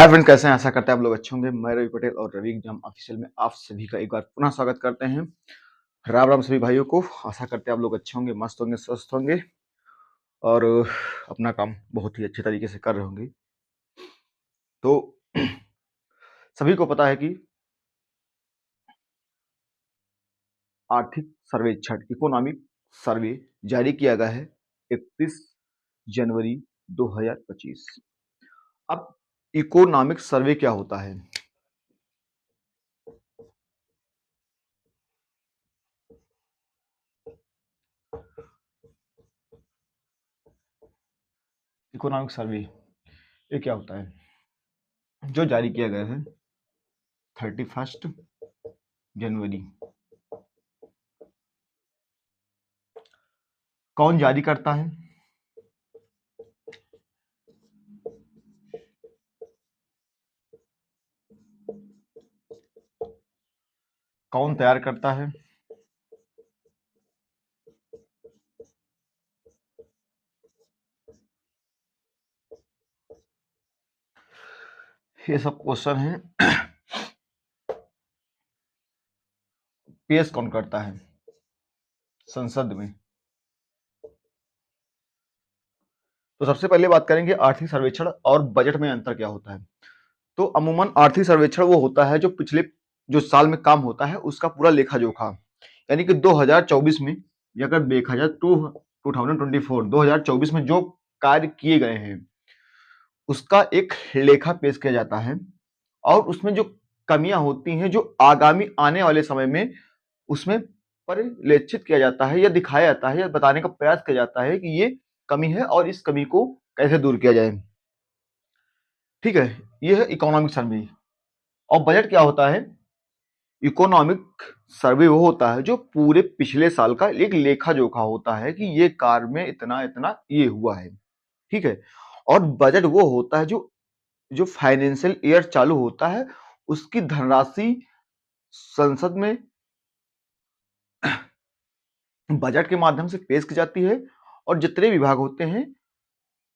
Hi friend, कैसे हैं? आशा करते हैं आप लोग अच्छे होंगे। मैं रवि पटेल और रवि एग्जाम ऑफिशियल में आप सभी का एक बार पुनः स्वागत करते हैं। राम राम सभी भाइयों को। आशा करते हैं आप लोग अच्छे होंगे, मस्त होंगे, स्वस्थ होंगे और अपना काम बहुत ही अच्छे तरीके से कर रहे होंगे। तो सभी को पता है कि आर्थिक सर्वेक्षण इकोनॉमिक सर्वे जारी किया गया है 31 जनवरी 2025। अब इकोनॉमिक सर्वे क्या होता है? इकोनॉमिक सर्वे ये क्या होता है? जो जारी किया गया है 31 जनवरी। कौन जारी करता है? कौन तैयार करता है? ये सब क्वेश्चन है। पेश कौन करता है संसद में? तो सबसे पहले बात करेंगे आर्थिक सर्वेक्षण और बजट में अंतर क्या होता है। तो अमूमन आर्थिक सर्वेक्षण वो होता है जो पिछले जो साल में काम होता है उसका पूरा लेखा जोखा, यानी कि 2024 में अगर देखा जाए 2024 में जो कार्य किए गए हैं उसका एक लेखा पेश किया जाता है और उसमें जो कमियां होती हैं जो आगामी आने वाले समय में उसमें परिलक्षित किया जाता है या दिखाया जाता है या बताने का प्रयास किया जाता है कि ये कमी है और इस कमी को कैसे दूर किया जाए। ठीक है, ये है इकोनॉमिक सर्वे। और बजट क्या होता है? इकोनॉमिक सर्वे वो होता है जो पूरे पिछले साल का एक लेखा जोखा होता है कि ये कार्य में इतना इतना ये हुआ है। ठीक है, और बजट वो होता है जो जो फाइनेंशियल ईयर चालू होता है उसकी धनराशि संसद में बजट के माध्यम से पेश की जाती है और जितने विभाग होते हैं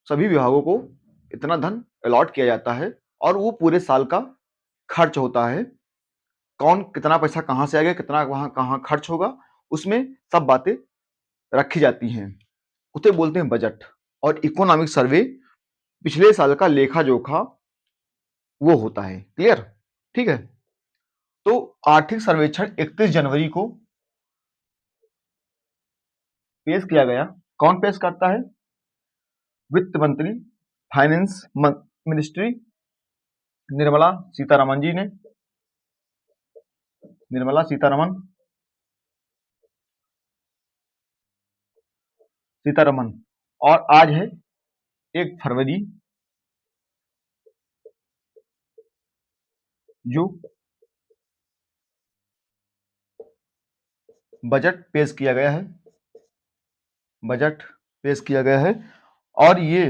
सभी विभागों को इतना धन अलॉट किया जाता है और वो पूरे साल का खर्च होता है। कौन कितना पैसा कहां से आएगा, कितना वहां कहां खर्च होगा, उसमें सब बातें रखी जाती हैं। उसे बोलते हैं बजट। और इकोनॉमिक सर्वे पिछले साल का लेखा जोखा वो होता है। क्लियर? ठीक है, तो आर्थिक सर्वेक्षण 31 जनवरी को पेश किया गया। कौन पेश करता है? वित्त मंत्री, फाइनेंस मिनिस्ट्री निर्मला सीतारमन जी ने। निर्मला सीतारमन। और आज है 1 फरवरी जो बजट पेश किया गया है। बजट पेश किया गया है और ये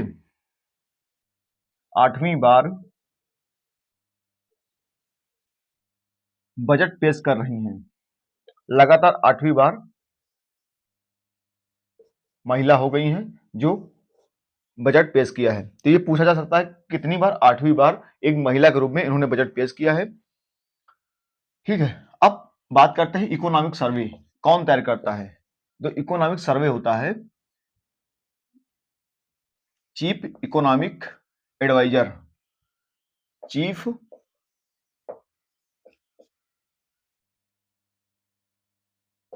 8वीं बार बजट पेश कर रही हैं। लगातार 8वीं बार महिला हो गई हैं जो बजट पेश किया है। तो ये पूछा जा सकता है कितनी बार? 8वीं बार एक महिला के रूप में इन्होंने बजट पेश किया है। ठीक है, अब बात करते हैं इकोनॉमिक सर्वे कौन तैयार करता है। तो इकोनॉमिक सर्वे होता है chief economic adviser. Chief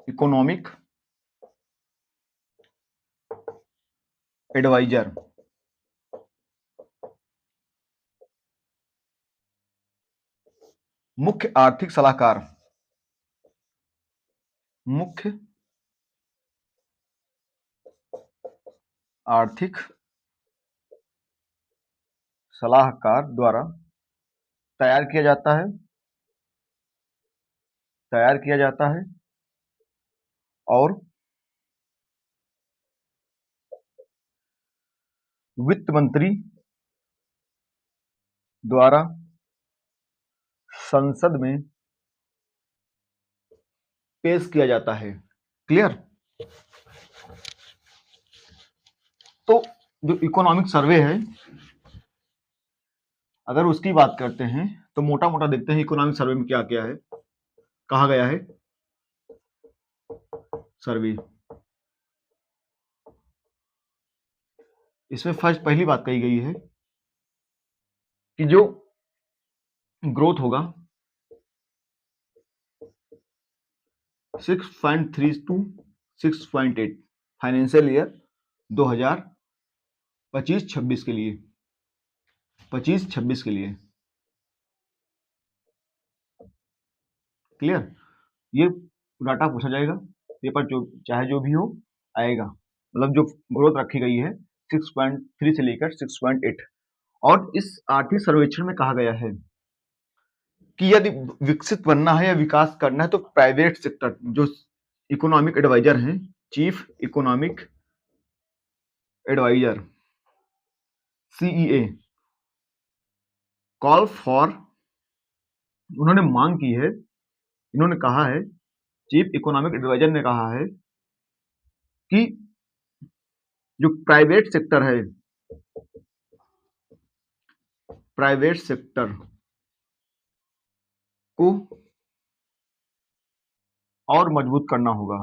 economic adviser मुख्य आर्थिक सलाहकार। मुख्य आर्थिक सलाहकार द्वारा तैयार किया जाता है। तैयार किया जाता है और वित्त मंत्री द्वारा संसद में पेश किया जाता है। क्लियर? तो जो इकोनॉमिक सर्वे है अगर उसकी बात करते हैं तो मोटा-मोटा देखते हैं इकोनॉमिक सर्वे में क्या-क्या है, कहा गया है सर्वे। इसमें फर्स्ट पहली बात कही गई है कि जो ग्रोथ होगा 6.3 टू 6.8 फाइनेंशियल ईयर 2025-26 के लिए 25-26 के लिए क्लियर। ये डाटा पूछा जाएगा, पेपर जो चाहे जो भी हो आएगा। मतलब जो ग्रोथ रखी गई है 6.3 से लेकर 6.8। और इस आर्थिक सर्वेक्षण में कहा गया है कि यदि विकसित बनना है या विकास करना है तो प्राइवेट सेक्टर जो इकोनॉमिक एडवाइजर हैं, chief economic adviser CEA call for, उन्होंने मांग की है, इन्होंने कहा है, चीफ इकोनॉमिक एडवाइजर ने कहा है कि जो प्राइवेट सेक्टर है, प्राइवेट सेक्टर को और मजबूत करना होगा।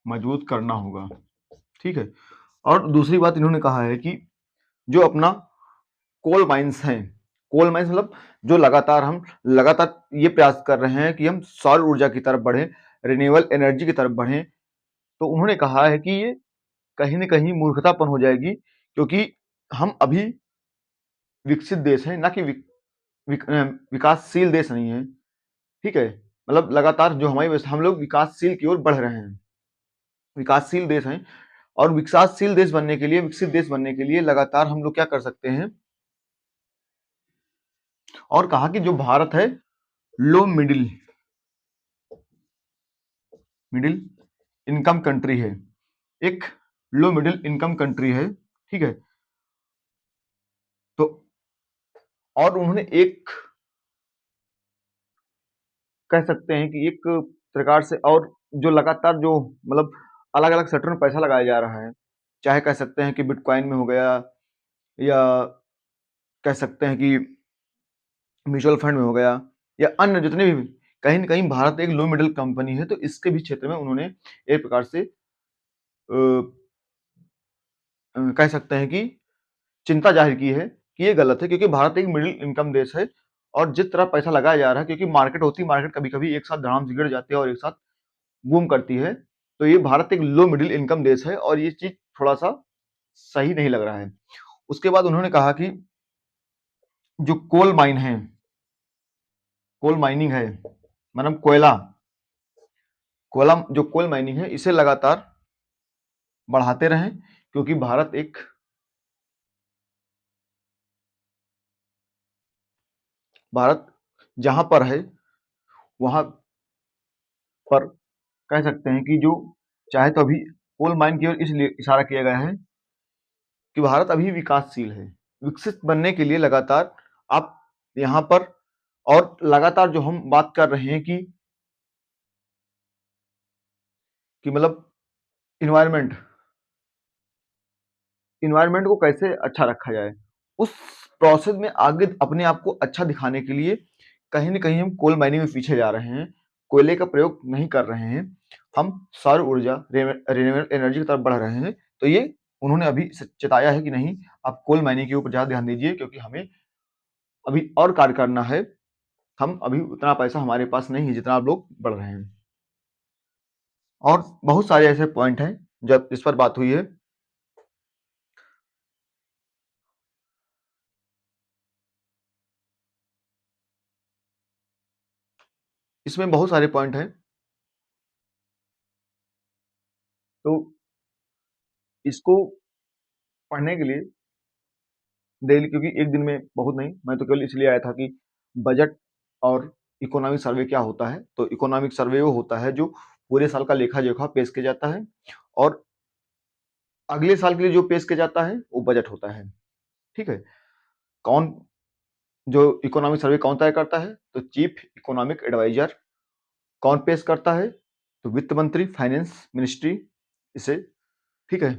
मजबूत करना होगा, ठीक है। और दूसरी बात इन्होंने कहा है कि जो अपना कोल माइंस हैं, कोल माइंस मतलब जो हम लगातार ये प्रयास कर रहे हैं कि हम सौर ऊर्जा की तरफ बढ़ें, रिन्यूएबल एनर्जी की तरफ बढ़ें, तो उन्होंने कहा है कि ये कहीं न कहीं मूर्खतापन हो जाएगी, क्योंकि हम अभी विकसित देश हैं, ना कि विकासशील देश नहीं है, ठीक है। मतलब लगातार जो हम लोग विकासशील की ओर बढ़ रहे हैं, विकासशील देश हैं, और विकासशील देश बनने के लिए, विकसित देश बनने के लिए लगातार हम लोग क्या कर सकते हैं। और कहा कि जो भारत है लो मिडिल इनकम कंट्री है, एक लो मिडिल इनकम कंट्री है, ठीक है। तो और उन्होंने एक कह सकते हैं कि एक प्रकार से, और जो लगातार जो मतलब अलग-अलग सेक्टर में पैसा लगाया जा रहा है, चाहे कह सकते हैं कि बिटकॉइन में हो गया, या कह सकते हैं कि म्यूचुअल फंड में हो गया, या अन्य जितने भी, कहीं न कहीं भारत एक लो मिडल कंपनी है, तो इसके भी क्षेत्र में उन्होंने एक प्रकार से कह सकते हैं कि चिंता जाहिर की है कि ये गलत है, क्योंकि भारत एक मिडिल इनकम देश है, और जिस तरह पैसा लगाया जा रहा है, क्योंकि मार्केट होती है, मार्केट कभी-कभी एक साथ धड़ाम से गिर जाती है और एक साथ बूम करती है, तो ये भारत एक लो मिडिल इनकम देश है, और ये चीज़ थोड़ा-सा सही नहीं लग रहा है। उसके बाद उन्होंने कहा कि जो कोल माइन है, कोल माइनिंग है, मतलब कोयला जो कोल माइनिंग है, इसे लगातार बढ़ाते रहें, क्योंकि भारत जहाँ पर है, वहाँ पर कह सकते हैं कि जो चाहे तो अभी कोल माइन की ओर इसलिए इशारा किया गया है कि भारत अभी विकासशील है। विकसित बनने के लिए लगातार आप यहाँ पर, और लगातार जो हम बात कर रहे हैं कि मतलब एनवायरनमेंट एनवायरनमेंट को कैसे अच्छा रखा जाए, उस प्रोसेस में आगे अपने आप को अच्छा दिखाने के लिए कहीं न कहीं हम कोल माइनिंग में पीछे जा रहे हैं, कोयले का प्रयोग नहीं कर रहे हैं, हम सौर ऊर्जा, रिन्यूएबल एनर्जी की तरफ बढ़ रहे हैं। तो ये उन्होंने अभी चेताया है कि नहीं, आप कोल माइनिंग के ऊपर ज़्यादा ध्यान दीजिए, क्योंकि हमें अभी और कार्य करना है, हम अभी उतना पैसा हमारे पास नहीं है जितना आप लोग बढ़ रहे हैं। और बहुत सारे ऐसे पॉइंट हैं जब इस पर बात हुई है। इसमें बहुत सारे पॉइंट हैं, तो इसको पढ़ने के लिए डेली, क्योंकि एक दिन में बहुत नहीं, मैं तो केवल इसलिए आया था कि बजट और इकोनॉमिक सर्वे क्या होता है। तो इकोनॉमिक सर्वे वो होता है जो पूरे साल का लेखा-जोखा पेश किया जाता है, और अगले साल के लिए जो पेश किया जाता है वो बजट होता है, ठीक है। कौन जो इकोनॉमिक सर्वे कौन तय करता है? तो चीफ इकोनॉमिक एडवाइजर। कौन पेश करता है? तो वित्त मंत्री, फाइनेंस मिनिस्ट्री इसे, ठीक है।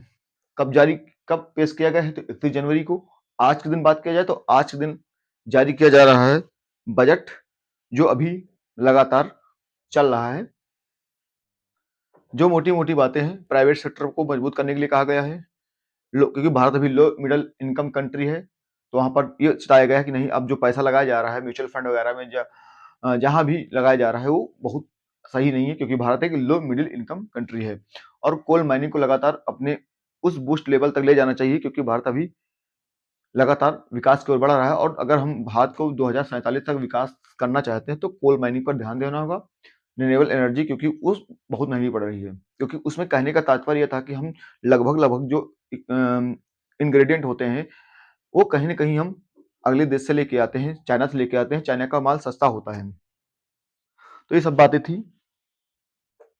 कब जारी कब पेश किया गया है? तो 31 जनवरी को। आज के दिन बात किया जाए तो आज के दिन जारी किया जा रहा है बजट, जो अभी लगातार चल रहा है। जो मोटी-मोटी बातें हैं, प्राइवेट सेक्टर को मजबूत करने के लिए कहा गया है। क्योंकि भारत अभी लो मिडल इनकम कंट्री है, तो वहाँ पर ये बताया गया है कि नहीं, अब जो पैसा लगाया जा रहा है म्यूचुअल फंड वगैरह में, जहाँ भी लगाया जा रहा है वो बहुत सही नहीं है, क्योंकि भारत एक लो मिडिल इनकम कंट्री है। और कोल माइनिंग को लगातार अपने उस बूस्ट लेवल तक ले जाना चाहिए, क्योंकि भारत अभी लगातार विकास की ओर बढ़ रहा है। और अगर हम भारत को 2047 तक विकास करना चाहते हैं तो कोल माइनिंग पर ध्यान देना होगा। रिन्यूएबल एनर्जी, क्योंकि उस बहुत महंगी पड़ रही है, क्योंकि उसमें कहने का तात्पर्य यह था कि हम लगभग जो इंग्रेडिएंट होते हैं वो कहीं न कहीं हम अगले देश से लेके आते हैं, चाइना से लेके आते हैं, चाइना का माल सस्ता होता है। तो ये सब बातें थी,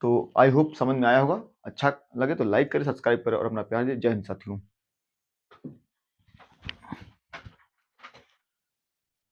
तो आई होप समझ में आया होगा। अच्छा लगे तो लाइक करें, सब्सक्राइब करें और अपना प्यार दें। जय हिंद साथियों।